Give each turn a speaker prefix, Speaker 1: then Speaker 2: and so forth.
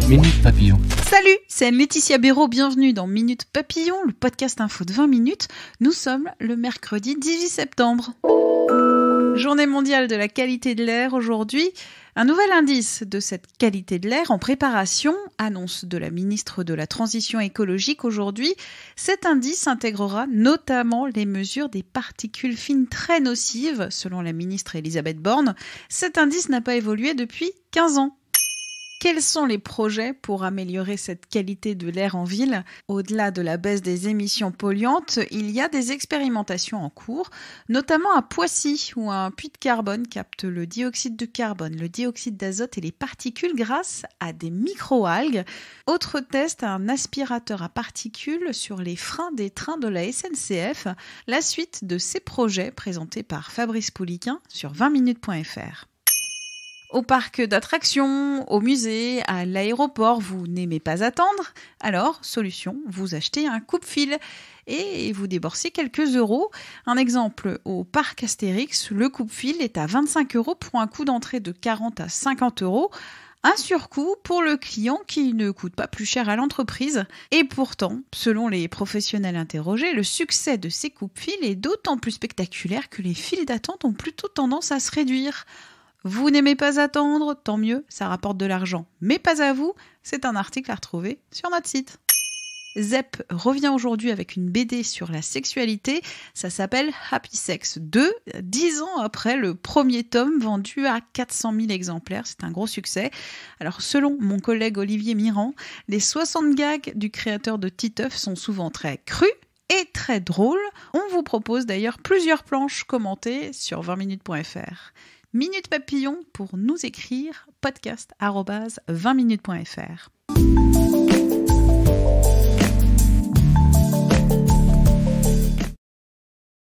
Speaker 1: Minute Papillon.
Speaker 2: Salut, c'est Laetitia Béraud, bienvenue dans Minute Papillon, le podcast info de 20 minutes. Nous sommes le mercredi 18 septembre. Journée mondiale de la qualité de l'air aujourd'hui. Un nouvel indice de cette qualité de l'air en préparation, annonce de la ministre de la Transition écologique aujourd'hui. Cet indice intégrera notamment les mesures des particules fines très nocives, selon la ministre Elisabeth Borne. Cet indice n'a pas évolué depuis 15 ans. Quels sont les projets pour améliorer cette qualité de l'air en ville ? Au-delà de la baisse des émissions polluantes, il y a des expérimentations en cours, notamment à Poissy, où un puits de carbone capte le dioxyde de carbone, le dioxyde d'azote et les particules grâce à des microalgues. Autre test, un aspirateur à particules sur les freins des trains de la SNCF. La suite de ces projets présentés par Fabrice Pouliquin sur 20minutes.fr. Au parc d'attractions, au musée, à l'aéroport, vous n'aimez pas attendre ? Alors, solution, vous achetez un coupe-fil et vous déboursez quelques euros. Un exemple, au parc Astérix, le coupe-fil est à 25 € pour un coût d'entrée de 40 à 50 €. Un surcoût pour le client qui ne coûte pas plus cher à l'entreprise. Et pourtant, selon les professionnels interrogés, le succès de ces coupe-fils est d'autant plus spectaculaire que les files d'attente ont plutôt tendance à se réduire. Vous n'aimez pas attendre, tant mieux, ça rapporte de l'argent. Mais pas à vous, c'est un article à retrouver sur notre site. Zep revient aujourd'hui avec une BD sur la sexualité. Ça s'appelle Happy Sex 2, 10 ans après le premier tome vendu à 400 000 exemplaires. C'est un gros succès. Alors, selon mon collègue Olivier Mirand, les 60 gags du créateur de Titeuf sont souvent très crus et très drôles. On vous propose d'ailleurs plusieurs planches commentées sur 20minutes.fr. Minute Papillon pour nous écrire podcast@20minutes.fr.